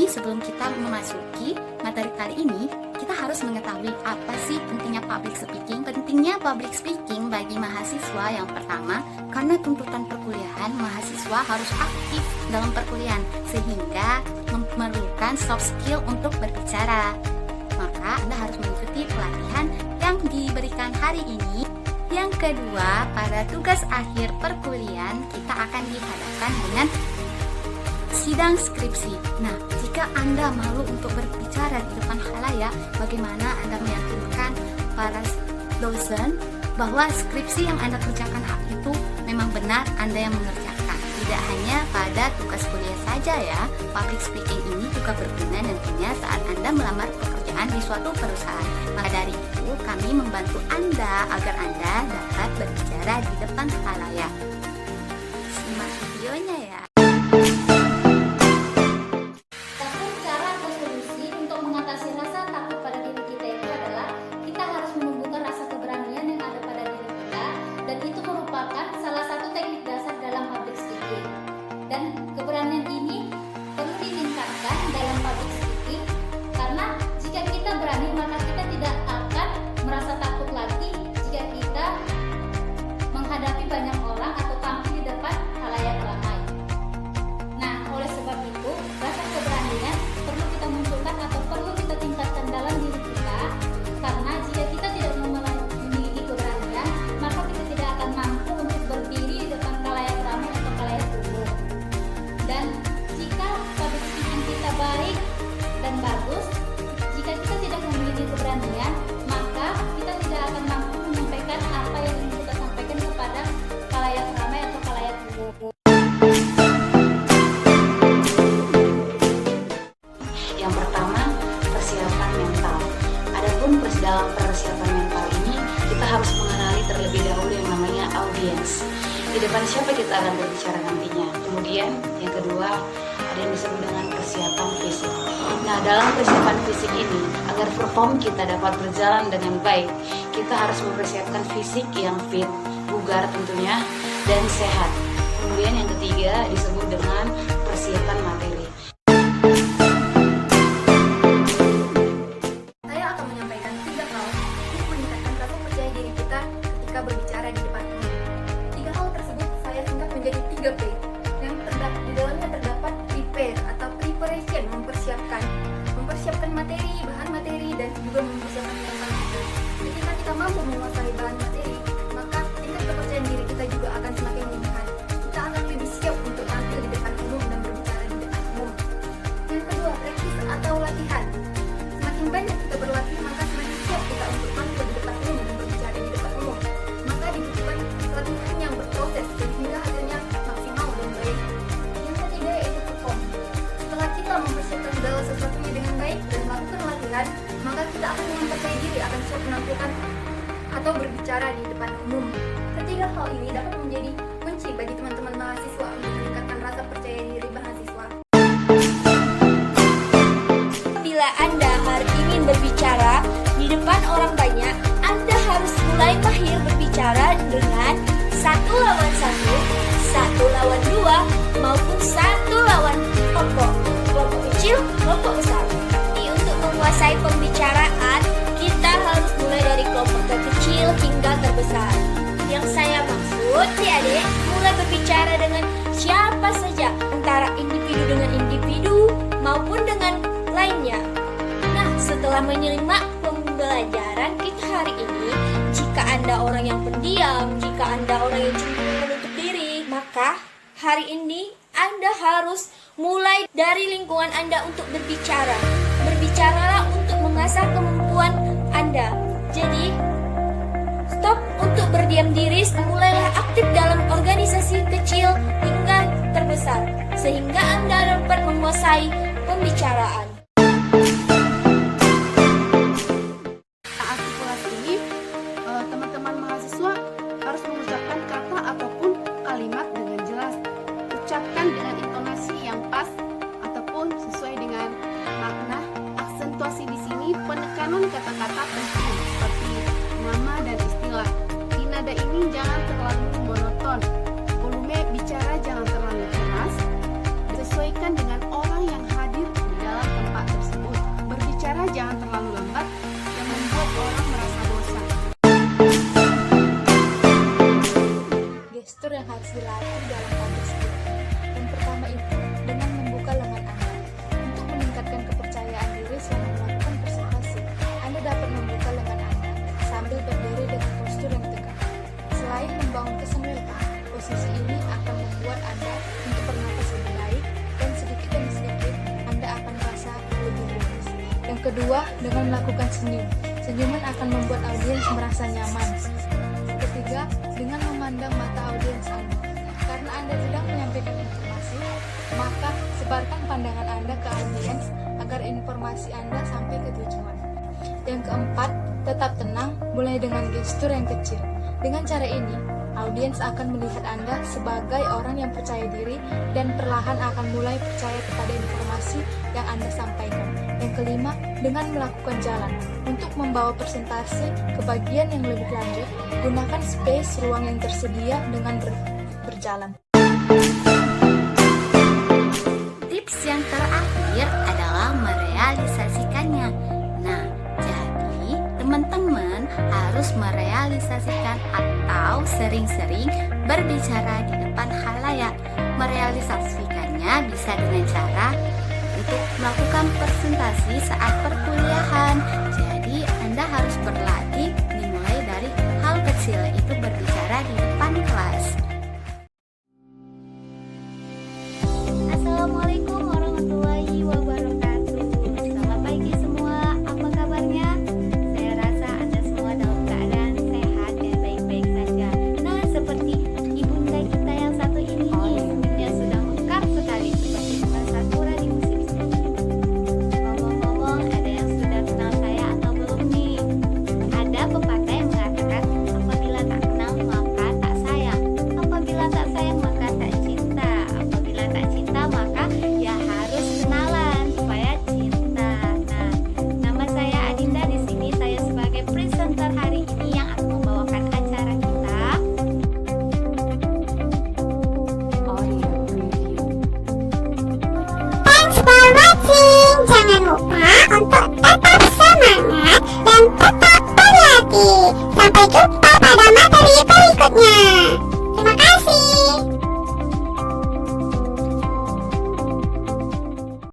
Tapi sebelum kita memasuki materi kali ini, kita harus mengetahui apa sih pentingnya public speaking. Pentingnya public speaking bagi mahasiswa yang pertama, karena tuntutan perkuliahan, mahasiswa harus aktif dalam perkuliahan sehingga memerlukan soft skill untuk berbicara. Maka Anda harus mengikuti pelatihan yang diberikan hari ini. Yang kedua, pada tugas akhir perkuliahan kita akan dihadapkan dengan sidang skripsi. Nah, jika Anda malu untuk berbicara di depan khalayak, bagaimana Anda meyakinkan para dosen bahwa skripsi yang Anda kerjakan itu memang benar Anda yang mengerjakan? Tidak hanya pada tugas kuliah saja ya, public speaking ini juga berguna nantinya saat Anda melamar pekerjaan di suatu perusahaan. Maka dari itu, kami membantu Anda agar Anda dapat berbicara di depan khalayak. Simak videonya ya. Dalam persiapan mental ini, kita harus mengenali terlebih dahulu yang namanya audiens. Di depan siapa kita akan berbicara nantinya. Kemudian yang kedua, ada yang disebut dengan persiapan fisik. Nah, dalam persiapan fisik ini, agar perform kita dapat berjalan dengan baik, kita harus mempersiapkan fisik yang fit, bugar tentunya, dan sehat. Kemudian yang ketiga disebut dengan persiapan materi. Berbicara di depan umum. 3 hal tersebut saya singkat menjadi 3P. Yang di dalamnya terdapat prepare atau preparation, mempersiapkan materi, bahan materi, dan juga mempersiapkan mental kita. Ketika kita mampu menguasai bahan materi, maka tingkat kepercayaan diri kita juga akan semakin meningkat. Kita akan lebih siap untuk tampil di depan umum dan berbicara di depan umum. Yang kedua, praktis atau latihan. Semakin banyak kita berlatih, maka semakin siap kita untuk tampil di depan umum dan berbicara di depan umum. Dibutuhkan latihan yang berproses sehingga hasilnya maksimal dan baik. Yang ketiga yaitu perform. Setelah kita mempersiapkan segala sesuatunya dengan baik dan melakukan latihan, maka kita akan mempercayai diri akan siap menampilkan atau berbicara di depan umum. Ketiga hal ini dapat menjadi kunci bagi teman-teman mahasiswa untuk meningkatkan rasa percaya diri mahasiswa. Bila Anda hari ingin berbicara di depan orang banyak, Anda harus mulai mahir berbicara dengan 1 lawan 1, 1 lawan 2, maupun 1 lawan kelompok kecil, kelompok besar. Untuk menguasai pembicaraan, kita harus mulai dari kelompok terkecil hingga terbesar. Yang saya maksud, adik-adik, mulai berbicara dengan siapa saja, antara individu dengan individu maupun dengan lainnya. Nah, setelah menyimak pembelajaran kita hari ini, jika Anda orang yang pendiam, jika Anda orang yang cenderung menutup diri, maka hari ini Anda harus mulai dari lingkungan Anda untuk berbicara. Berbicaralah untuk mengasah kemampuan Anda. Jadi, stop untuk berdiam diri, mulailah aktif dalam organisasi kecil hingga terbesar, sehingga Anda dapat menguasai pembicaraan. Teman-teman mahasiswa harus mengucapkan kata ataupun kalimat dengan jelas. Ucapkan dengan intonasi yang pas ataupun sesuai dengan makna. Aksentuasi di sini penekanan kata-kata penting seperti nama dan istilah. Di nada ini jangan terlalu monoton. Volume bicara jangan terlalu keras. Disesuaikan dengan orang yang hadir di dalam dilatih dalam public speaking. Yang pertama itu dengan membuka lengan Anda. Untuk meningkatkan kepercayaan diri selama melakukan presentasi, Anda dapat membuka lengan Anda sambil berdiri dengan postur yang tegak. Selain membangun kesan welcome, posisi ini akan membuat Anda untuk bernapas lebih baik dan sedikit demi sedikit Anda akan merasa lebih rileks. Yang kedua, dengan melakukan senyum. Senyuman akan membuat audiens merasa nyaman. Ketiga, dengan memandang mata audiens Anda. Karena Anda sedang menyampaikan informasi, maka sebarkan pandangan Anda ke audiens agar informasi Anda sampai ke tujuan. Yang keempat, tetap tenang, mulai dengan gestur yang kecil. Dengan cara ini, audiens akan melihat Anda sebagai orang yang percaya diri dan perlahan akan mulai percaya kepada informasi yang Anda sampaikan. Yang kelima, dengan melakukan jalan. Untuk membawa presentasi ke bagian yang lebih lanjut, gunakan space ruang yang tersedia dengan berjalan. Tips yang terakhir adalah merealisasikannya. Nah, jadi teman-teman harus merealisasikan atau sering-sering berbicara di depan khalayak. Merealisasikannya bisa dengan cara untuk melakukan presentasi saat perkuliahan. Jadi Anda harus berlatih dimulai dari hal kecil, yaitu berbicara di depan kelas. Assalamualaikum